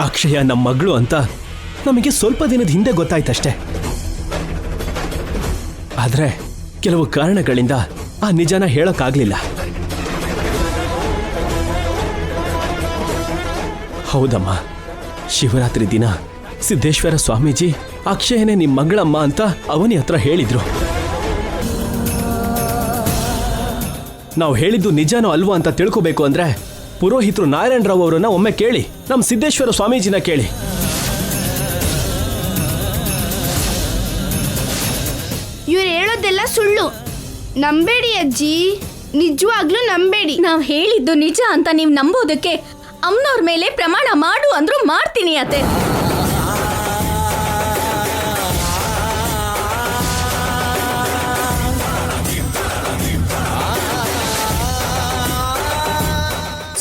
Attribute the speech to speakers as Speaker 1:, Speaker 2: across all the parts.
Speaker 1: ಅಕ್ಷಯ ನಮ್ಮ ಮಗಳು ಅಂತ ನಮಗೆ ಸ್ವಲ್ಪ ದಿನದ ಹಿಂದೆ ಗೊತ್ತಾಯ್ತಷ್ಟೆ. ಆದ್ರೆ ಕೆಲವು ಕಾರಣಗಳಿಂದ ಆ ನಿಜಾನ ಹೇಳಕ್ಕಾಗ್ಲಿಲ್ಲ. ಹೌದಮ್ಮ, ಶಿವರಾತ್ರಿ ದಿನ ಸಿದ್ದೇಶ್ವರ ಸ್ವಾಮೀಜಿ ಅಕ್ಷಯನೇ ನಿಮ್ಮ ಮಗಳಮ್ಮ ಅಂತ ಅವನಿ ಹತ್ರ ಹೇಳಿದ್ರು. ನಾವು ಹೇಳಿದ್ದು ನಿಜಾನೋ ಅಲ್ವೋ ಅಂತ ತಿಳ್ಕೋಬೇಕು ಅಂದ್ರೆ ಪುರೋಹಿತರು ನಾರಾಯಣರಾವ್ ಅವರನ್ನ ಒಮ್ಮೆ ಕೇಳಿ, ನಮ್ಮ ಸಿದ್ದೇಶ್ವರ ಸ್ವಾಮೀಜಿನ ಕೇಳಿ.
Speaker 2: ಇವ್ರು ಹೇಳೋದೆಲ್ಲ ಸುಳ್ಳು, ನಂಬೇಡಿ ಅಜ್ಜಿ, ನಿಜವಾಗ್ಲೂ ನಂಬೇಡಿ.
Speaker 3: ನಾವ್ ಹೇಳಿದ್ದು ನಿಜ ಅಂತ ನೀವ್ ನಂಬೋದಕ್ಕೆ ಅಮ್ಮನವ್ರ ಮೇಲೆ ಪ್ರಮಾಣ ಮಾಡು ಅಂದ್ರು ಮಾಡ್ತೀನಿ ಅತ್ತೆ.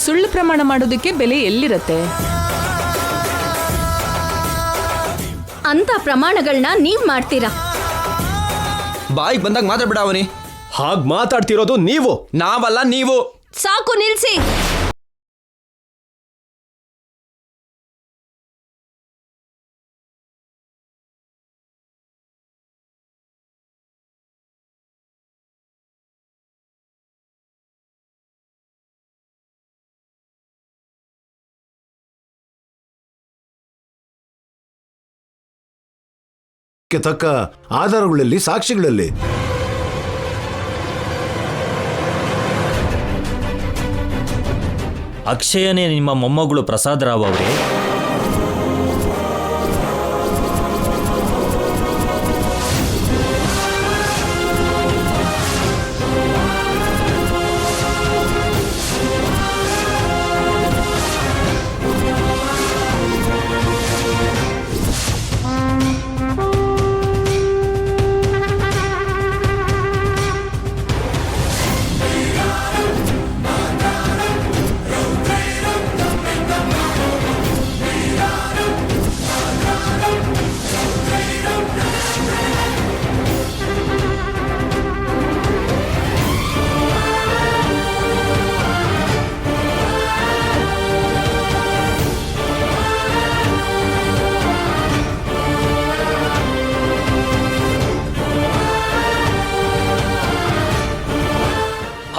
Speaker 4: ಸುಳ್ಳು ಪ್ರಮಾಣ ಮಾಡೋದಕ್ಕೆ ಬೆಲೆ ಎಲ್ಲಿರತ್ತೆ?
Speaker 3: ಅಂತ ಪ್ರಮಾಣಗಳನ್ನ ನೀವ್ ಮಾಡ್ತೀರಾ?
Speaker 5: ಬಾಯಿಗೆ ಬಂದಾಗ ಮಾತಾಡ್ಬಿಡ ಅವನಿ.
Speaker 1: ಹಾಗ್ ಮಾತಾಡ್ತಿರೋದು ನೀವು,
Speaker 5: ನಾವಲ್ಲ ನೀವು.
Speaker 3: ಸಾಕು, ನಿಲ್ಸಿ.
Speaker 6: ತಕ್ಕ ಆಧಾರಗಳಲ್ಲಿ, ಸಾಕ್ಷಿಗಳಲ್ಲಿ
Speaker 7: ಅಕ್ಷಯನೇ ನಿಮ್ಮ ಮೊಮ್ಮಗಳು ಪ್ರಸಾದ್ ರಾವ್ ಅವರೇ?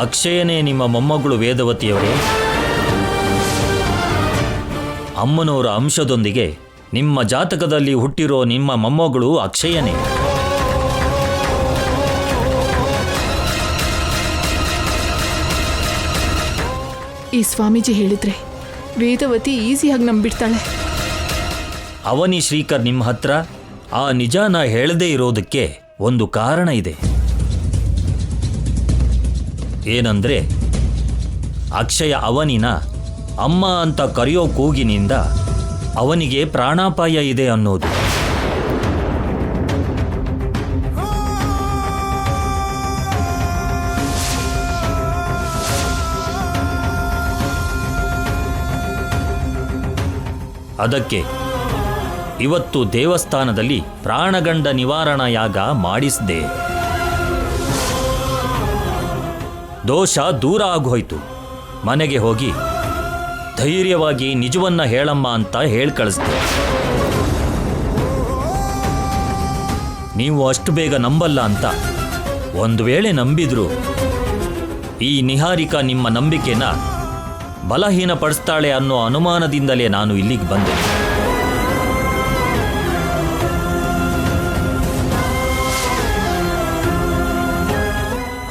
Speaker 7: ಅಕ್ಷಯನೇ ನಿಮ್ಮ ಮೊಮ್ಮಗಳು ವೇದವತಿಯವರೇ? ಅಮ್ಮನವರ ಅಂಶದೊಂದಿಗೆ ನಿಮ್ಮ ಜಾತಕದಲ್ಲಿ ಹುಟ್ಟಿರೋ ನಿಮ್ಮ ಮೊಮ್ಮಗಳು ಅಕ್ಷಯನೇ.
Speaker 4: ಈ ಸ್ವಾಮೀಜಿ ಹೇಳಿದ್ರೆ ವೇದವತಿ ಈಸಿಯಾಗಿ ನಂಬಿಡ್ತಾಳೆ.
Speaker 7: ಅವನಿ ಶ್ರೀಕರ್ ನಿಮ್ಮ ಹತ್ರ ಆ ನಿಜಾನ ಹೇಳದೇ ಇರೋದಕ್ಕೆ ಒಂದು ಕಾರಣ ಇದೆ. ಏನಂದ್ರೆ ಅಕ್ಷಯ ಅವನಿನ ಅಮ್ಮ ಅಂತ ಕರೆಯೋ ಕೂಗಿನಿಂದ ಅವನಿಗೆ ಪ್ರಾಣಾಪಾಯ ಇದೆ ಅನ್ನೋದು. ಅದಕ್ಕೆ ಇವತ್ತು ದೇವಸ್ಥಾನದಲ್ಲಿ ಪ್ರಾಣಗಂಡ ನಿವಾರಣಾ ಯಾಗ ಮಾಡಿಸಿದೆ. ದೋಷ ದೂರ ಆಗೋಯ್ತು. ಮನೆಗೆ ಹೋಗಿ ಧೈರ್ಯವಾಗಿ ನಿಜವನ್ನ ಹೇಳಮ್ಮ ಅಂತ ಹೇಳಿ ಕಳಿಸ್ದೆ. ನೀವು ಅಷ್ಟು ಬೇಗ ನಂಬಲ್ಲ ಅಂತ ಒಂದು ವೇಳೆ ನಂಬಿದ್ರು ಈ ನಿಹಾರಿಕಾ ನಿಮ್ಮ ನಂಬಿಕೆನ ಬಲಹೀನಪಡಿಸ್ತಾಳೆ ಅನ್ನೋ ಅನುಮಾನದಿಂದಲೇ ನಾನು ಇಲ್ಲಿಗೆ ಬಂದೆ.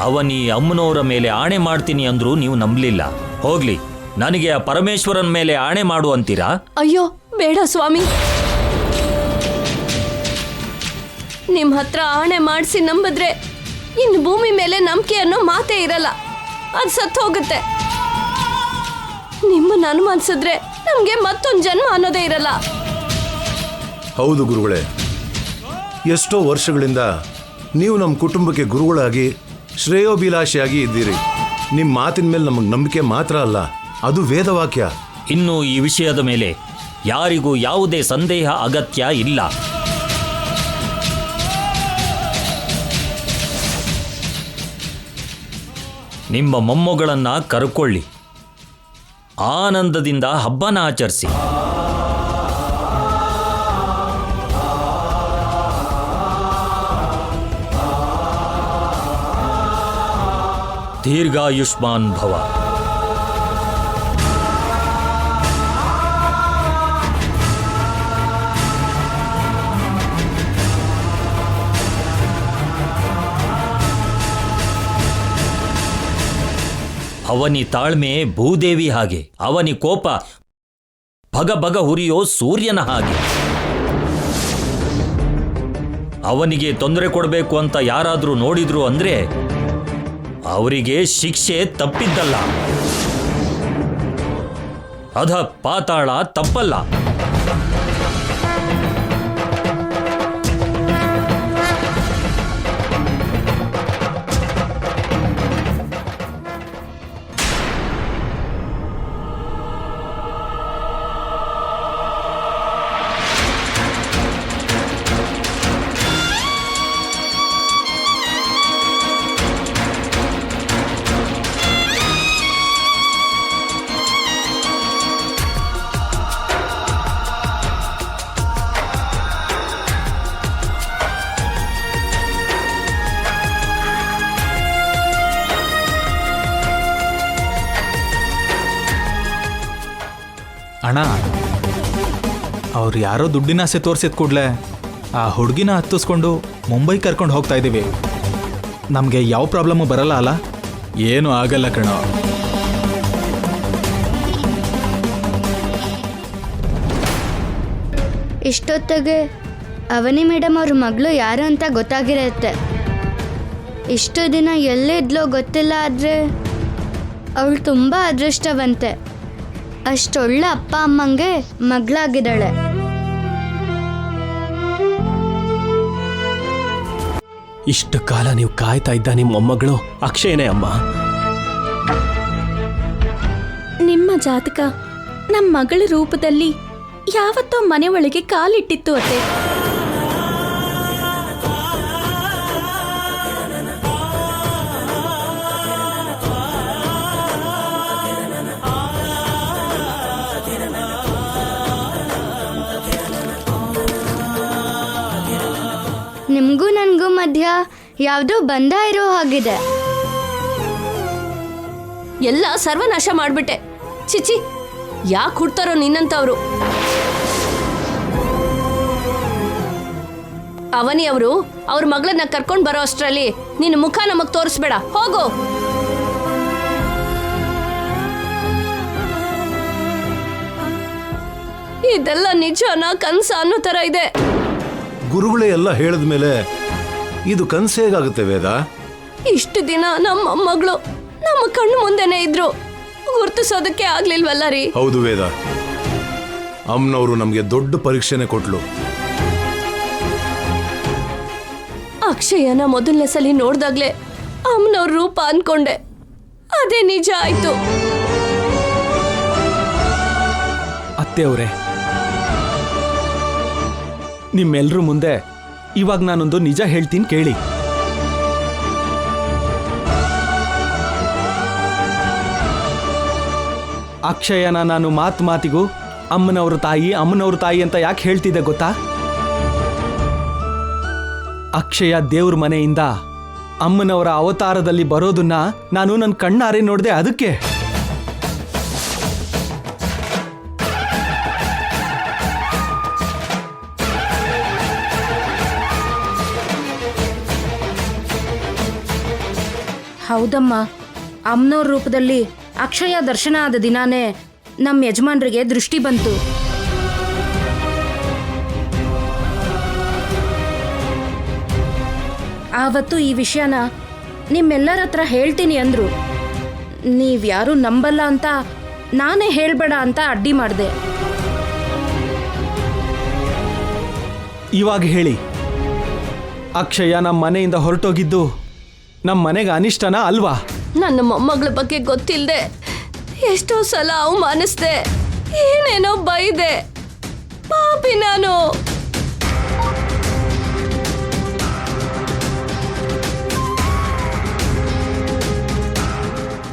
Speaker 7: ಅವನಿ ಅಮ್ಮನವರ ಮೇಲೆ ಆಣೆ ಮಾಡ್ತೀನಿ ಅಂದ್ರೂ ನೀವು ನಂಬಲಿಲ್ಲ. ಹೋಗ್ಲಿ, ನನಗೆ ಆ ಪರಮೇಶ್ವರನ ಮೇಲೆ ಆಣೆ ಮಾಡು ಅಂತೀರಾ?
Speaker 3: ಅಯ್ಯೋ ಬೇಡ ಸ್ವಾಮಿ, ನಿಮ್ ಹತ್ರ ಆಣೆ ಮಾಡಿಸಿ ನಂಬಿದ್ರೆ ಇನ್ನು ಭೂಮಿ ಮೇಲೆ ನಂಬಿಕೆ ಅನ್ನೋ ಮಾತೇ ಇರಲ್ಲ, ಅದು ಸತ್ತು ಹೋಗುತ್ತೆ. ನಿಮ್ಮನ್ನ ಅನುಮಾನಿಸಿದ್ರೆ ನಮ್ಗೆ ಮತ್ತೊಂದು ಜನ್ಮ ಅನ್ನೋದೇ ಇರಲ್ಲ.
Speaker 6: ಹೌದು ಗುರುಗಳೇ, ಎಷ್ಟೋ ವರ್ಷಗಳಿಂದ ನೀವು ನಮ್ಮ ಕುಟುಂಬಕ್ಕೆ ಗುರುಗಳಾಗಿ ಶ್ರೇಯೋಭಿಲಾಷಿಯಾಗಿ ಇದ್ದೀರಿ. ನಿಮ್ಮ ಮಾತಿನ ಮೇಲೆ ನಮಗೆ ನಂಬಿಕೆ ಮಾತ್ರ ಅಲ್ಲ, ಅದು ವೇದವಾಕ್ಯ.
Speaker 7: ಇನ್ನು ಈ ವಿಷಯದ ಮೇಲೆ ಯಾರಿಗೂ ಯಾವುದೇ ಸಂದೇಹ ಅಗತ್ಯ ಇಲ್ಲ. ನಿಮ್ಮ ಮೊಮ್ಮಗಳನ್ನ ಕರ್ಕೊಳ್ಳಿ, ಆನಂದದಿಂದ ಹಬ್ಬನ ಆಚರಿಸಿ. ದೀರ್ಘಾಯುಷ್ಮಾನ್ ಭವ. ಅವನಿ ತಾಳ್ಮೆ ಭೂದೇವಿ ಹಾಗೆ, ಅವನಿ ಕೋಪ ಭಗ ಭಗ ಹುರಿಯೋ ಸೂರ್ಯನ ಹಾಗೆ. ಅವನಿಗೆ ತೊಂದರೆ ಕೊಡಬೇಕು ಅಂತ ಯಾರಾದ್ರೂ ನೋಡಿದ್ರು ಅಂದ್ರೆ ಅವರಿಗೆ ಶಿಕ್ಷೆ ತಪ್ಪಿದ್ದಲ್ಲ, ಅಧ ಪಾತಾಳ ತಪ್ಪಲ್ಲ.
Speaker 8: ಅಣ್ಣ, ಅವ್ರು ಯಾರೋ ದುಡ್ಡಿನ ಆಸೆ ತೋರಿಸಿದ ಕೂಡಲೇ ಆ ಹುಡುಗಿನ ಹತ್ತಿಸ್ಕೊಂಡು ಮುಂಬೈ ಕರ್ಕೊಂಡು ಹೋಗ್ತಾ ಇದ್ದೀವಿ. ನಮಗೆ ಯಾವ ಪ್ರಾಬ್ಲಮ್ಮು ಬರಲ್ಲ ಅಲ್ಲ? ಏನೂ ಆಗಲ್ಲ ಕಣೋ.
Speaker 2: ಇಷ್ಟೊತ್ತಿಗೆ ಅವನಿ ಮೇಡಮ್ ಅವ್ರ ಮಗಳು ಯಾರು ಅಂತ ಗೊತ್ತಾಗಿರತ್ತೆ. ಇಷ್ಟು ದಿನ ಎಲ್ಲಿದ್ಲೋ ಗೊತ್ತಿಲ್ಲ, ಆದರೆ ಅವಳು ತುಂಬ ಅದೃಷ್ಟವಂತೆ. ಅಷ್ಟೊಳ್ಳೆ ಅಪ್ಪ ಅಮ್ಮಂಗೆ ಮಗಳಾಗಿದ್ದಾಳೆ.
Speaker 1: ಇಷ್ಟು ಕಾಲ ನೀವು ಕಾಯ್ತಾ ಇದ್ದ ನಿಮ್ಮ ಮೊಮ್ಮಗಳು ಅಕ್ಷಯನೇ ಅಮ್ಮ.
Speaker 3: ನಿಮ್ಮ ಜಾತಕ ನಮ್ಮ ಮಗಳ ರೂಪದಲ್ಲಿ ಯಾವತ್ತೋ ಮನೆ ಒಳಗೆ ಕಾಲಿಟ್ಟಿತ್ತು ಅತ್ತೆ.
Speaker 2: ನಿಮಗೂ ನನಗೂ ಮಧ್ಯ ಯಾವುದೋ ಬಂಧ ಇರೋ ಹಾಗಿದೆ.
Speaker 3: ಎಲ್ಲ ಸರ್ವನಾಶ ಮಾಡ್ಬಿಟ್ಟೆ. ಚಿಚಿ, ಯಾಕೆ ಹುಡ್ತಾರೋ ನಿನ್ನಂತವ್ರು? ಅವನಿ ಅವರು ಅವ್ರ ಮಗಳನ್ನ ಕರ್ಕೊಂಡು ಬರೋ ಅಷ್ಟರಲ್ಲಿ ನಿನ್ನ ಮುಖ ನಮಗ್ ತೋರಿಸ್ಬೇಡ, ಹೋಗು. ಇದೆಲ್ಲ ನಿಜನಾ ಕನ್ಸ ಅನ್ನೋ ತರ ಇದೆ.
Speaker 6: ಗುರುಗಳೇ ಎಲ್ಲ ಹೇಳಿದ ಮೇಲೆ ಇದು ಕನಸು ಹೇಗಾಗುತ್ತೆ ವೇದ?
Speaker 3: ಇಷ್ಟು ದಿನ ನಮ್ಮ ಮಗಳು ನಮ್ಮ ಕಣ್ಣು ಮುಂದೆನೆ ಇದ್ರು, ಗುರ್ತಿಸೋದಕ್ಕೆ ಆಗ್ಲಿಲ್ವಲ್ಲ ರೀ?
Speaker 6: ಹೌದು ವೇದ, ಅಮ್ಮನವರು ನಮಗೆ ದೊಡ್ಡ ಪರೀಕ್ಷೆನೆ ಕೊಟ್ಲು.
Speaker 3: ಅಕ್ಷಯನ ಮೊದಲನೇ ಸಲ ನೋಡ್ದಾಗ್ಲೆ ಅಮ್ಮನವ್ರ ರೂಪ ಅನ್ಕೊಂಡೆ, ಅದೇ ನಿಜ ಆಯ್ತು.
Speaker 1: ಅತ್ತೆ ಅವರೇ, ನಿಮ್ಮೆಲ್ರ ಮುಂದೆ ಇವಾಗ ನಾನೊಂದು ನಿಜ ಹೇಳ್ತೀನಿ ಕೇಳಿ. ಅಕ್ಷಯನ ನಾನು ಮಾತಿಗೂ ಅಮ್ಮನವ್ರ ತಾಯಿ ಅಂತ ಯಾಕೆ ಹೇಳ್ತಿದ್ದೆ ಗೊತ್ತಾ? ಅಕ್ಷಯ ದೇವ್ರ ಮನೆಯಿಂದ ಅಮ್ಮನವರ ಅವತಾರದಲ್ಲಿ ಬರೋದನ್ನ ನಾನು ನನ್ನ ಕಣ್ಣಾರೆ ನೋಡಿದೆ, ಅದಕ್ಕೆ.
Speaker 9: ಹೌದಮ್ಮ, ಅಮ್ಮನವ್ರ ರೂಪದಲ್ಲಿ ಅಕ್ಷಯ ದರ್ಶನ ಆದ ದಿನಾನೇ ನಮ್ಮ ಯಜಮಾನ್ರಿಗೆ ದೃಷ್ಟಿ ಬಂತು. ಆವತ್ತು ಈ ವಿಷಯನ ನಿಮ್ಮೆಲ್ಲರ ಹತ್ರ ಹೇಳ್ತೀನಿ ಅಂದ್ರು. ನೀವ್ಯಾರೂ ನಂಬಲ್ಲ ಅಂತ ನಾನೇ ಹೇಳ್ಬೇಡ ಅಂತ ಅಡ್ಡಿ ಮಾಡಿದೆ.
Speaker 1: ಇವಾಗ ಹೇಳಿ, ಅಕ್ಷಯ ನಮ್ಮ ಮನೆಯಿಂದ ಹೊರಟೋಗಿದ್ದು ನಮ್ಮ ಮನೆಗೆ ಅನಿಷ್ಟನಾ ಅಲ್ವಾ?
Speaker 3: ನನ್ನ ಮೊಮ್ಮಗಳ ಬಗ್ಗೆ ಗೊತ್ತಿಲ್ಲದೆ ಎಷ್ಟೋ ಸಲ ಅವಮಾನಿಸ್ದೆ, ಏನೇನೋ ಬೈದೆ. ಪಾಪಿ ನಾನು.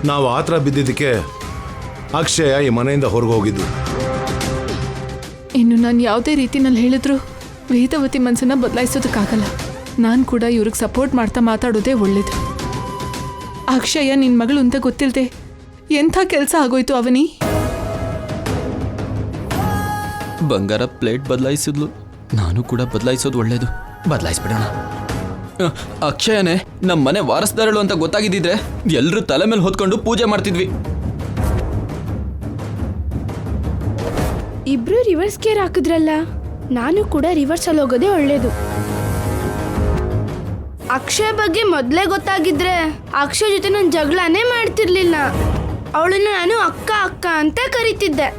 Speaker 6: ನಾವು ಆತರ ಬಿದ್ದಿದ್ದಕ್ಕೆ ಅಕ್ಷಯ ಈ ಮನೆಯಿಂದ ಹೊರಗೆ ಹೋಗಿದ್ದು.
Speaker 4: ಇನ್ನು ನಾನು ಯಾವುದೇ ರೀತಿನಲ್ಲಿ ಹೇಳಿದ್ರು ವೇದವತಿ ಮನಸ್ಸನ್ನ ಬದಲಾಯಿಸೋದಕ್ಕಾಗಲ್ಲ. ನಾನು ಕೂಡ ಇವ್ರಿಗೆ ಸಪೋರ್ಟ್ ಮಾಡ್ತಾ ಮಾತಾಡೋದೇ ಒಳ್ಳೇದು. ಅಕ್ಷಯ ನಿನ್ ಮಗಳು ಅಂತ ಗೊತ್ತಿಲ್ದೆ ಎಂಥ ಕೆಲಸ ಆಗೋಯ್ತು ಅವನಿ.
Speaker 5: ಬಂಗಾರ ಪ್ಲೇಟ್ ಬದಲಾಯಿಸಿದ್ಲು, ನಾನು ಕೂಡ ಬದಲಾಯಿಸೋದು ಒಳ್ಳೇದು. ಬದಲಾಯಿಸ್ಬಿಡೋಣ. ಅಕ್ಷಯನೇ ನಮ್ಮ ಮನೆ ವಾರಸ್ದಾರಳು ಅಂತ ಗೊತ್ತಾಗಿದ್ದಿದ್ರೆ ಎಲ್ಲರೂ ತಲೆ ಮೇಲೆ ಹೊತ್ಕೊಂಡು ಪೂಜೆ ಮಾಡ್ತಿದ್ವಿ.
Speaker 2: ಇಬ್ರು ರಿವರ್ಸ್ ಗೇರ್ ಹಾಕಿದ್ರಲ್ಲ, ನಾನು ಕೂಡ ರಿವರ್ಸ್ ಅಲ್ಲಿ ಹೋಗೋದೇ ಒಳ್ಳೇದು. ಅಕ್ಷಯ್ ಬಗ್ಗೆ ಮೊದಲೇ ಗೊತ್ತಾಗಿದ್ರೆ ಅಕ್ಷಯ್ ಜೊತೆ ನಾನು ಜಗಳನೇ ಮಾಡ್ತಿರ್ಲಿಲ್ಲ. ಅವಳನ್ನ ನಾನು ಅಕ್ಕ ಅಕ್ಕ ಅಂತ ಕರಿತಿದ್ದೆ.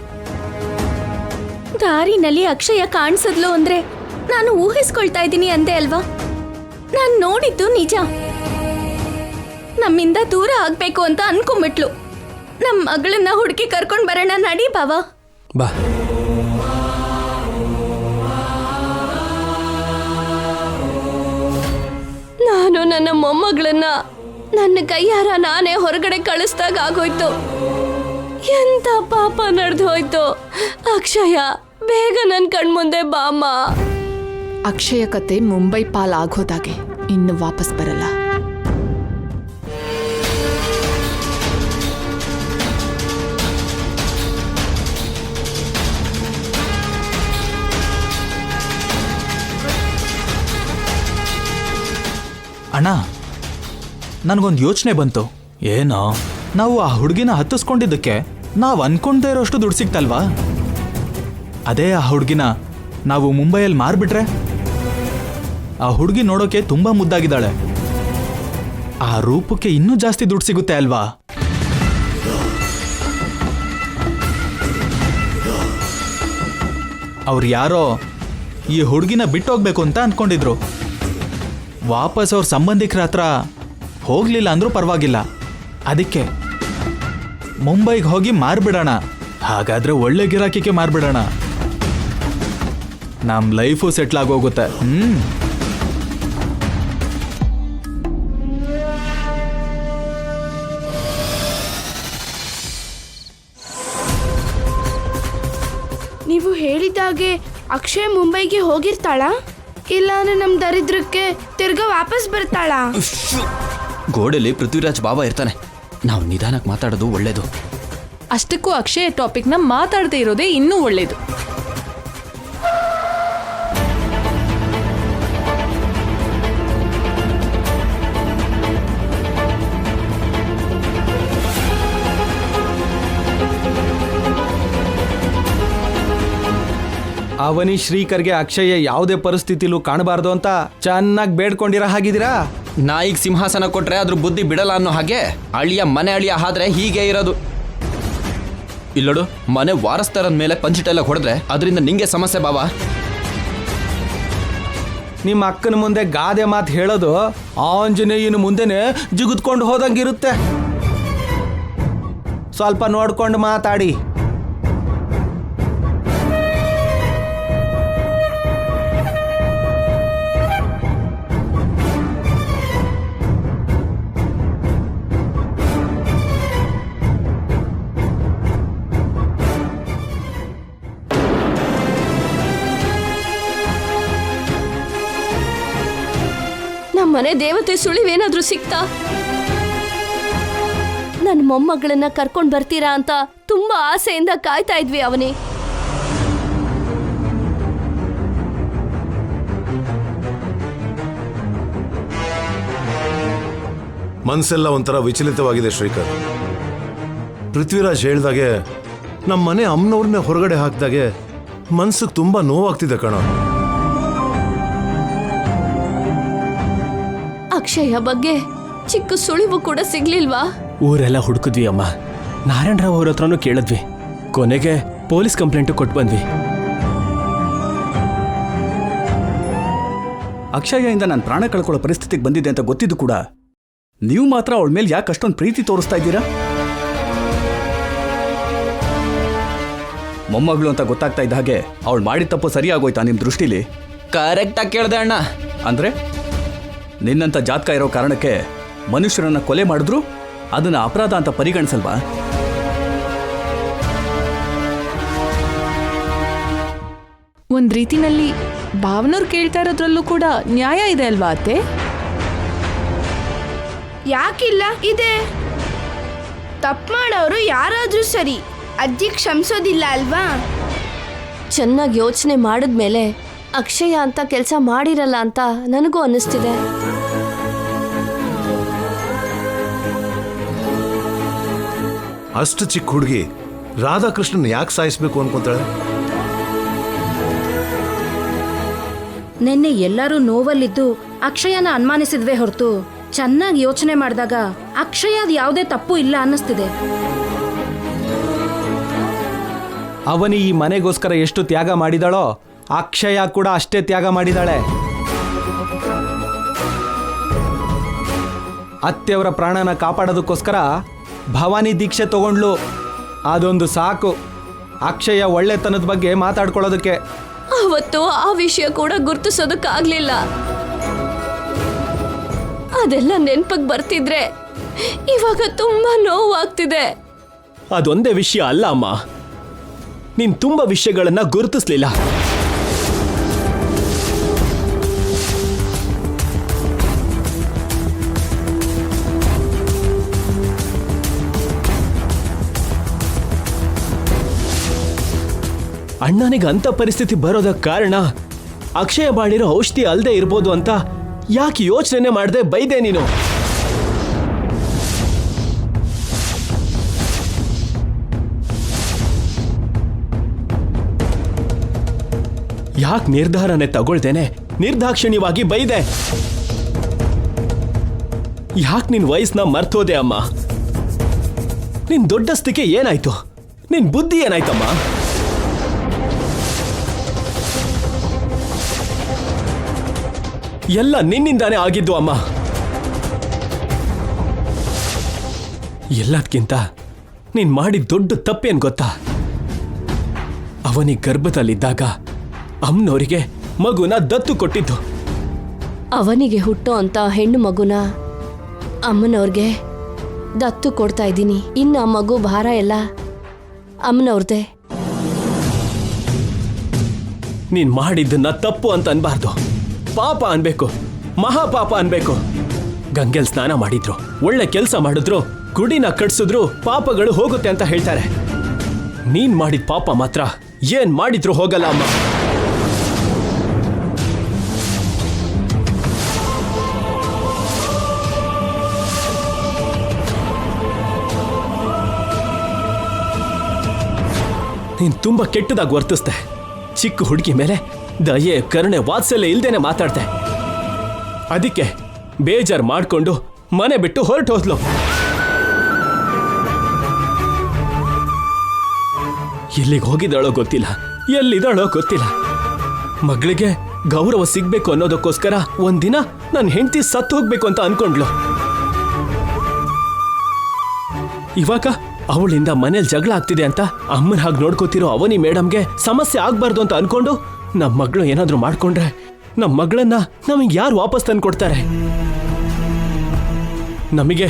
Speaker 3: ದಾರಿನಲ್ಲಿ ಅಕ್ಷಯ ಕಾಣಿಸಿದ್ಲು ಅಂದ್ರೆ ನಾನು ಊಹಿಸ್ಕೊಳ್ತಾ ಇದ್ದೀನಿ ಅಂದೆ ಅಲ್ವಾ? ನಾನು ನೋಡಿದ್ದು ನಿಜ. ನಮ್ಮಿಂದ ದೂರ ಆಗ್ಬೇಕು ಅಂತ ಅನ್ಕೊಂಬಿಟ್ಲು. ನಮ್ಮ ಮಗಳನ್ನ ಹುಡುಕಿ ಕರ್ಕೊಂಡ್ ಬರೋಣ, ನಡಿ ಬಾವ.
Speaker 1: ಬಾ.
Speaker 3: ನಾನು ನನ್ನ ಮೊಮ್ಮಗಳನ್ನ ನನ್ನ ಕೈಯಾರ ನಾನೇ ಹೊರಗಡೆ ಕಳಿಸ್ದಾಗ ಆಗೋಯ್ತು. ಎಂತ ಪಾಪ ನಡೆದು ಹೋಯ್ತು. ಅಕ್ಷಯ, ಬೇಗ ನನ್ನ ಕಣ್ಮುಂದೆ ಬಾಮ್ಮ.
Speaker 4: ಅಕ್ಷಯ ಕತೆ ಮುಂಬೈ ಪಾಲ್ ಆಗೋದಾಗೆ ಇನ್ನು ವಾಪಸ್ ಬರಲ್ಲ.
Speaker 8: ಅಣ್ಣ, ನನಗೊಂದು ಯೋಚನೆ ಬಂತು. ಏನೋ, ನಾವು ಆ ಹುಡುಗಿನ ಹತ್ತಿಸ್ಕೊಂಡಿದ್ದಕ್ಕೆ ನಾವು ಅನ್ಕೊಂಡೇ ಇರೋಷ್ಟು ದುಡ್ಡು ಸಿಕ್ತಲ್ವಾ? ಅದೇ ಆ ಹುಡುಗಿನ ನಾವು ಮುಂಬೈಯಲ್ಲಿ ಮಾರ್ಬಿಟ್ರೆ? ಆ ಹುಡುಗಿ ನೋಡೋಕೆ ತುಂಬಾ ಮುದ್ದಾಗಿದ್ದಾಳೆ. ಆ ರೂಪಕ್ಕೆ ಇನ್ನೂ ಜಾಸ್ತಿ ದುಡ್ಡು ಸಿಗುತ್ತೆ ಅಲ್ವಾ? ಅವ್ರು ಯಾರೋ ಈ ಹುಡುಗಿನ ಬಿಟ್ಟೋಗ್ಬೇಕು ಅಂತ ಅನ್ಕೊಂಡಿದ್ರು. ವಾಪಸ್ ಅವ್ರ ಸಂಬಂಧಿಕರ ಹತ್ರ ಹೋಗ್ಲಿಲ್ಲ ಅಂದ್ರೂ ಪರವಾಗಿಲ್ಲ. ಅದಕ್ಕೆ ಮುಂಬೈಗೆ ಹೋಗಿ ಮಾರ್ಬಿಡೋಣ. ಹಾಗಾದ್ರೆ ಒಳ್ಳೆ ಗಿರಾಕಿಗೆ ಮಾರ್ಬಿಡೋಣ. ನಮ್ಮ ಲೈಫು ಸೆಟ್ಲ್ ಆಗೋಗುತ್ತೆ.
Speaker 2: ನೀವು ಹೇಳಿದಾಗೆ ಅಕ್ಷಯ್ ಮುಂಬೈಗೆ ಹೋಗಿರ್ತಾಳಾ? ಇಲ್ಲಾಂದ್ರೆ ನಮ್ಮ ದರಿದ್ರಕ್ಕೆ ತಿರ್ಗಾ ವಾಪಸ್ ಬರ್ತಾಳಾ?
Speaker 5: ಗೋಡೆಲಿ ಪೃಥ್ವಿರಾಜ್ ಬಾಬಾ ಇರ್ತಾನೆ. ನಾವು ನಿಧಾನಕ್ಕೆ ಮಾತಾಡೋದು ಒಳ್ಳೇದು.
Speaker 4: ಅಷ್ಟಕ್ಕೂ ಅಕ್ಷಯ ಟಾಪಿಕ್ನ ಮಾತಾಡದೇ ಇರೋದೇ ಇನ್ನೂ ಒಳ್ಳೇದು.
Speaker 1: ಅವನಿ ಶ್ರೀಕರ್ಗೆ ಅಕ್ಷಯ ಯಾವುದೇ ಪರಿಸ್ಥಿತಿಲೂ ಕಾಣಬಾರ್ದು ಅಂತ ಚೆನ್ನಾಗಿ ಬೇಡ್ಕೊಂಡಿರೋ ಹಾಗಿದ್ದೀರಾ?
Speaker 5: ನಾಯಿಗೆ ಸಿಂಹಾಸನ ಕೊಟ್ರೆ ಅದ್ರ ಬುದ್ಧಿ ಬಿಡಲ್ಲ ಅನ್ನೋ ಹಾಗೆ ಅಳಿಯ ಮನೆ ಅಳಿಯ ಆದ್ರೆ ಹೀಗೆ ಇರೋದು. ಇಲ್ಲೋಡು, ಮನೆ ವಾರಸ್ತಾರದ ಮೇಲೆ ಪಂಚಿಟೆಲ್ಲ ಹೊಡೆದ್ರೆ ಅದರಿಂದ ನಿಂಗೆ ಸಮಸ್ಯೆ ಬಾವಾ.
Speaker 1: ನಿಮ್ಮ ಅಕ್ಕನ ಮುಂದೆ ಗಾದೆ ಮಾತು ಹೇಳೋದು ಆಂಜನೇಯನ ಮುಂದೆನೆ ಜಿಗಿದ್ಕೊಂಡು ಹೋದಂಗಿರುತ್ತೆ. ಸ್ವಲ್ಪ ನೋಡ್ಕೊಂಡು ಮಾತಾಡಿ.
Speaker 3: ನಮ್ಮನೆ ದೇವತೆ ಸುಳಿವೇನಾದ್ರೂ ಸಿಕ್ತಾ? ನನ್ನ ಮೊಮ್ಮಗಳನ್ನ ಕರ್ಕೊಂಡ್ ಬರ್ತೀರಾ ಅಂತ ತುಂಬಾ ಆಸೆಯಿಂದ ಕಾಯ್ತಾ ಇದ್ವಿ ಅವನಿ.
Speaker 6: ಮನಸ್ಸೆಲ್ಲ ಒಂಥರ ವಿಚಲಿತವಾಗಿದೆ ಶ್ರೀಕರ್. ಪೃಥ್ವಿರಾಜ್ ಹೇಳ್ದಾಗೆ ನಮ್ಮ ಮನೆ ಅಮ್ಮನವ್ರನ್ನೇ ಹೊರಗಡೆ ಹಾಕಿದಾಗೆ ಮನ್ಸಿಗೆ ತುಂಬಾ ನೋವಾಗ್ತಿದೆ ಕಣ.
Speaker 3: ಅಕ್ಷಯ ಬಗ್ಗೆ ಚಿಕ್ಕ ಸುಳಿವು ಕೂಡ ಸಿಗ್ಲಿಲ್ವಾ?
Speaker 1: ಊರೆಲ್ಲ ಹುಡುಕಿದ್ವಿ ಅಮ್ಮ. ನಾರಾಯಣರಾವ್ ಅವ್ರ ಹತ್ರನೂ ಕೇಳಿದ್ವಿ. ಕೊನೆಗೆ ಪೊಲೀಸ್ ಕಂಪ್ಲೇಂಟು ಕೊಟ್ಟು ಬಂದ್ವಿ.
Speaker 10: ಅಕ್ಷಯಯಿಂದ ನಾನು ಪ್ರಾಣ ಕಳ್ಕೊಳ್ಳೋ ಪರಿಸ್ಥಿತಿಗೆ ಬಂದಿದೆ ಅಂತ ಗೊತ್ತಿದ್ದು ಕೂಡ ನೀವು ಮಾತ್ರ ಅವಳ ಮೇಲೆ ಯಾಕೆ ಅಷ್ಟೊಂದು ಪ್ರೀತಿ ತೋರಿಸ್ತಾ ಇದ್ದೀರಾ? ಮೊಮ್ಮಗಳು ಅಂತ ಗೊತ್ತಾಗ್ತಾ ಇದ್ದ ಹಾಗೆ ಅವಳು ಮಾಡಿದ ತಪ್ಪು ಸರಿಯಾಗೋಯ್ತಾ ನಿಮ್ಮ ದೃಷ್ಟಿಲಿ?
Speaker 5: ಕರೆಕ್ಟಾಗಿ ಕೇಳ್ದೆ ಅಣ್ಣ.
Speaker 10: ಅಂದ್ರೆ ನಿನ್ನಂಥ ಜಾತಕ ಇರೋ ಕಾರಣಕ್ಕೆ ಮನುಷ್ಯರನ್ನ ಕೊಲೆ ಮಾಡಿದ್ರು ಅದನ್ನ ಅಪರಾಧ ಅಂತ ಪರಿಗಣಿಸಲ್ವಾ?
Speaker 4: ಒಂದ್ ರೀತಿನಲ್ಲಿ ಭಾವನವ್ರು ಕೇಳ್ತಾ ಇರೋದ್ರಲ್ಲೂ ಕೂಡ ನ್ಯಾಯ ಇದೆ ಅಲ್ವಾ ಅತ್ತೆ?
Speaker 2: ಯಾಕಿಲ್ಲ ಇದೆ. ತಪ್ಪು ಮಾಡೋರು ಯಾರಾದ್ರೂ ಸರಿ, ಅಜ್ಜಿ ಕ್ಷಮಿಸೋದಿಲ್ಲ ಅಲ್ವಾ?
Speaker 3: ಚೆನ್ನಾಗಿ ಯೋಚನೆ ಮಾಡಿದ್ಮೇಲೆ ಅಕ್ಷಯ ಅಂತ ಕೆಲಸ ಮಾಡಿರಲ್ಲ ಅಂತ ನನಗೂ ಅನ್ನಿಸ್ತಿದೆ.
Speaker 6: ಅಷ್ಟು ಚಿಕ್ಕ ಹುಡುಗಿ ರಾಧಾಕೃಷ್ಣನ್ ಯಾಕೆ ಸಾಯಿಸ್ಬೇಕು ಅನ್ಕೊಂತಾಳೆ?
Speaker 9: ನಿನ್ನೆ ಎಲ್ಲರೂ ನೋವಲ್ಲಿದ್ದು ಅಕ್ಷಯನ ಅನುಮಾನಿಸಿದ್ವೇ ಹೊರತು ಚೆನ್ನಾಗಿ ಯೋಚನೆ ಮಾಡಿದಾಗ ಅಕ್ಷಯದ ಯಾವುದೇ ತಪ್ಪು ಇಲ್ಲ ಅನ್ನಿಸ್ತಿದೆ.
Speaker 8: ಅವನಿ ಈ ಮನೆಗೋಸ್ಕರ ಎಷ್ಟು ತ್ಯಾಗ ಮಾಡಿದಾಳೋ ಅಕ್ಷಯ ಕೂಡ ಅಷ್ಟೇ ತ್ಯಾಗ ಮಾಡಿದಾಳೆ. ಅತ್ತೆಯವರ ಪ್ರಾಣನ ಕಾಪಾಡೋದಕ್ಕೋಸ್ಕರ ಭವಾನಿ ದೀಕ್ಷೆ ತಗೊಂಡ್ಲು. ಅದೊಂದು ಸಾಕು ಅಕ್ಷಯ ಒಳ್ಳೆತನದ ಬಗ್ಗೆ ಮಾತಾಡ್ಕೊಳ್ಳೋದಕ್ಕೆ.
Speaker 3: ಅವತ್ತು ಆ ವಿಷಯ ಕೂಡ ಗುರ್ತಿಸೋದಕ್ಕಾಗ್ಲಿಲ್ಲ. ಅದೆಲ್ಲ ನೆನ್ಪಕ್ಕೆ ಬರ್ತಿದ್ರೆ ಇವಾಗ ತುಂಬಾ ನೋವಾಗ್ತಿದೆ.
Speaker 1: ಅದೊಂದೇ ವಿಷಯ ಅಲ್ಲ ಅಮ್ಮ, ನೀನ್ ತುಂಬಾ ವಿಷಯಗಳನ್ನ ಗುರುತಿಸ್ಲಿಲ್ಲ. ಅಣ್ಣನಿಗೆ ಅಂತ ಪರಿಸ್ಥಿತಿ ಬರೋದಕ್ಕೆ ಕಾರಣ ಅಕ್ಷಯ ಮಾಡಿರೋ ಔಷಧಿ ಅಲ್ಲದೆ ಇರ್ಬೋದು ಅಂತ ಯಾಕೆ ಯೋಚನೆ ಮಾಡದೆ ಬೈದೆ ನೀನು? ಯಾಕೆ ನಿರ್ಧಾರನೆ ತಗೊಳ್ದೇನೆ ನಿರ್ದಾಕ್ಷಿಣ್ಯವಾಗಿ ಬೈದೆ? ಯಾಕೆ ನಿನ್ ವಯಸ್ಸನ್ನ ಮರ್ತೋದೆ ಅಮ್ಮ? ನಿನ್ ದೊಡ್ಡಸ್ತಿಕೆ ಏನಾಯ್ತು? ನಿನ್ ಬುದ್ಧಿ ಏನಾಯ್ತಮ್ಮ? ಎಲ್ಲ ನಿನ್ನಿಂದಾನೇ ಆಗಿದ್ದು ಅಮ್ಮ. ಎಲ್ಲದಕ್ಕಿಂತ ನೀನ್ ಮಾಡಿದ ದೊಡ್ಡ ತಪ್ಪೇನ್ ಗೊತ್ತಾ? ಅವನಿಗೆ ಗರ್ಭದಲ್ಲಿದ್ದಾಗ ಅಮ್ಮನವರಿಗೆ ಮಗುನ ದತ್ತು ಕೊಟ್ಟಿದ್ದು.
Speaker 3: ಅವನಿಗೆ ಹುಟ್ಟೋ ಅಂತ ಹೆಣ್ಣು ಮಗುನ ಅಮ್ಮನವ್ರಿಗೆ ದತ್ತು ಕೊಡ್ತಾ ಇದ್ದೀನಿ. ಇನ್ನು ಆ ಮಗು ಭಾರ ಎಲ್ಲ ಅಮ್ಮನವ್ರದೇ.
Speaker 1: ನೀನ್ ಮಾಡಿದ್ದನ್ನ ತಪ್ಪು ಅಂತ ಅನ್ಬಾರ್ದು, ಪಾಪ ಅನ್ಬೇಕು, ಮಹಾಪಾಪ ಅನ್ಬೇಕು. ಗಂಗೆಲ್ ಸ್ನಾನ ಮಾಡಿದ್ರು, ಒಳ್ಳೆ ಕೆಲಸ ಮಾಡಿದ್ರು, ಗುಡಿನ ಕಟ್ಸಿದ್ರು ಪಾಪಗಳು ಹೋಗುತ್ತೆ ಅಂತ ಹೇಳ್ತಾರೆ. ನೀನ್ ಮಾಡಿದ ಪಾಪ ಮಾತ್ರ ಏನ್ ಮಾಡಿದ್ರು ಹೋಗಲ್ಲ ಅಮ್ಮ. ನೀನ್ ತುಂಬಾ ಕೆಟ್ಟದಾಗಿ ವರ್ತಿಸ್ದೆ. ಚಿಕ್ಕ ಹುಡುಗಿ ಮೇಲೆ ದಯೆ, ಕರುಣೆ, ವಾತ್ಸಲ್ಯ ಇಲ್ದೇನೆ ಮಾತಾಡ್ದೆ. ಅದಕ್ಕೆ ಬೇಜಾರ್ ಮಾಡ್ಕೊಂಡು ಮನೆ ಬಿಟ್ಟು ಹೊರಟು ಹೋದ್ಲು. ಎಲ್ಲಿಗೆ ಹೋಗಿದ್ದಾಳೋ ಗೊತ್ತಿಲ್ಲ, ಎಲ್ಲಿದ್ದಾಳೋ ಗೊತ್ತಿಲ್ಲ. ಮಗಳಿಗೆ ಗೌರವ ಸಿಗ್ಬೇಕು ಅನ್ನೋದಕ್ಕೋಸ್ಕರ ಒಂದಿನ ನನ್ನ ಹೆಂಡತಿ ಸತ್ತು ಹೋಗ್ಬೇಕು ಅಂತ ಅನ್ಕೊಂಡ್ಲು. ಇವಾಗ ಅವಳಿಂದ ಮನೇಲಿ ಜಗಳ ಆಗ್ತಿದೆ ಅಂತ ಅಮ್ಮನ ಹಾಗೆ ನೋಡ್ಕೋತಿರೋ ಅವನಿ ಮೇಡಮ್ಗೆ ಸಮಸ್ಯೆ ಆಗ್ಬಾರ್ದು ಅಂತ ಅನ್ಕೊಂಡು ನಮ್ಮ ಮಗಳು ಏನಾದ್ರೂ ಮಾಡ್ಕೊಂಡ್ರೆ ನಮ್ಮ ಮಗಳನ್ನ ನಮಗೆ ಯಾರು ವಾಪಸ್ ತಂದು ಕೊಡ್ತಾರೆ? ನಮಗೆ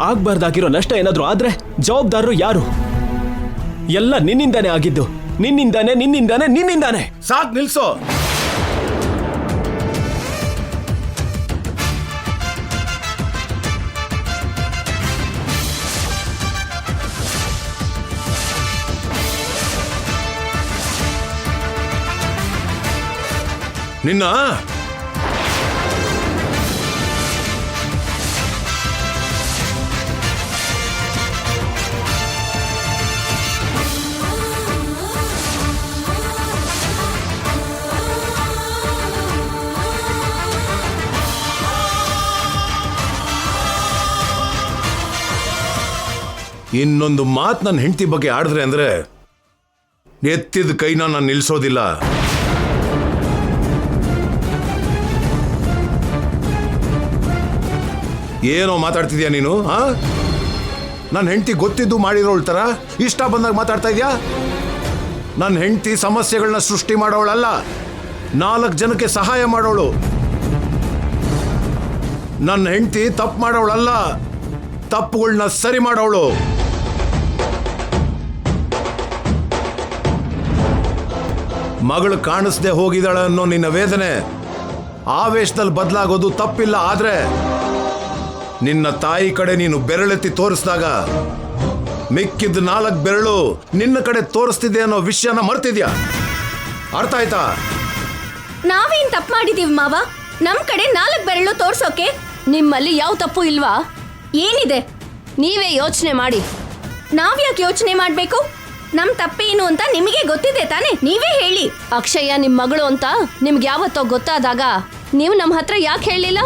Speaker 1: ಆಗ್ಬಾರ್ದಾಗಿರೋ ನಷ್ಟ ಏನಾದ್ರೂ ಆದ್ರೆ ಜವಾಬ್ದಾರರು ಯಾರು? ಎಲ್ಲ ನಿನ್ನಿಂದಾನೇ ಆಗಿದ್ದು, ನಿನ್ನಿಂದಾನೇ.
Speaker 6: ಸಾಕ್ ನಿಲ್ಸೋ. ನಿನ್ನ ಇನ್ನೊಂದು ಮಾತು ನನ್ನ ಹೆಂಡತಿ ಬಗ್ಗೆ ಆಡಿದ್ರೆ ಅಂದ್ರೆ ಎತ್ತಿದ ಕೈನ ನಾನು ನಿಲ್ಸೋದಿಲ್ಲ. ಏನೋ ಮಾತಾಡ್ತಿದ್ಯಾ ನೀನು? ನನ್ನ ಹೆಂಡತಿ ಗೊತ್ತಿದ್ದು ಮಾಡಿರೋಳ್ ತರ ಇಷ್ಟ ಬಂದಾಗ ಮಾತಾಡ್ತಾ ಇದ್ಯಾ? ನನ್ನ ಹೆಂಡತಿ ಸಮಸ್ಯೆಗಳನ್ನ ಸೃಷ್ಟಿ ಮಾಡೋಳಲ್ಲ, 4 ಜನಕ್ಕೆ ಸಹಾಯ ಮಾಡೋಳು. ನನ್ನ ಹೆಂಡತಿ ತಪ್ಪು ಮಾಡೋಳಲ್ಲ, ತಪ್ಪುಗಳನ್ನ ಸರಿ ಮಾಡೋಳು. ಮಗಳು ಕಾಣಿಸ್ದೆ ಹೋಗಿದ್ದಾಳೆ ಅನ್ನೋ ನಿನ್ನ ವೇದನೆ ಆವೇಶದಲ್ಲಿ ಬದಲಾಗೋದು ತಪ್ಪಿಲ್ಲ. ಆದ್ರೆ ನಿನ್ನ ತಾಯಿ ಕಡೆ ನೀನು ಬೆರಳೆತ್ತಿ ತೋರಿಸಿದಾಗ ಮಿಕ್ಕಿದ್ದ 4 ಬೆರಳು ನಿನ್ನ ಕಡೆ ತೋರಿಸ್ತಿದೆ ಅನ್ನೋ ವಿಷಯನ ಮರ್ತಿದ್ಯಾ? ಅರ್ಥ ಆಯ್ತಾ?
Speaker 3: ನಾವೇನ್ ತಪ್ಪು ಮಾಡಿದೀವಿ ಮಾವ? ನಮ್ ಕಡೆ 4 ಬೆರಳು ತೋರ್ಸೋಕೆ ನಿಮ್ಮಲ್ಲಿ ಯಾವ ತಪ್ಪು ಇಲ್ವಾ? ಏನಿದೆ ನೀವೇ ಯೋಚನೆ ಮಾಡಿ. ನಾವ್ಯಾಕೆ ಯೋಚನೆ ಮಾಡ್ಬೇಕು? ನಮ್ ತಪ್ಪೇನು ಅಂತ ನಿಮಗೆ ಗೊತ್ತಿದೆ ತಾನೆ? ನೀವೇ ಹೇಳಿ. ಅಕ್ಷಯ ನಿಮ್ ಮಗಳು ಅಂತ ನಿಮ್ಗೆ ಯಾವತ್ತೋ ಗೊತ್ತಾದಾಗ ನೀವು ನಮ್ಮ ಹತ್ರ ಯಾಕೆ ಹೇಳಲಿಲ್ಲ?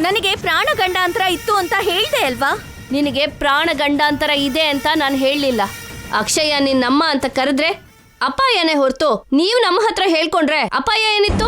Speaker 3: ನನಗೆ ಪ್ರಾಣ ಗಂಡಾಂತರ ಇತ್ತು ಅಂತ ಹೇಳ್ದೆ ಅಲ್ವಾ? ನಿನಗೆ ಪ್ರಾಣ ಗಂಡಾಂತರ ಇದೆ ಅಂತ ನಾನು ಹೇಳಲಿಲ್ಲ. ಅಕ್ಷಯ ನಿನ್ನಮ್ಮ ಅಂತ ಕರೆದ್ರೆ ಅಪಾಯನೇ ಹೊರತು ನೀವು ನಮ್ಮ ಹತ್ರ ಹೇಳ್ಕೊಂಡ್ರೆ ಅಪಾಯ ಏನಿತ್ತು?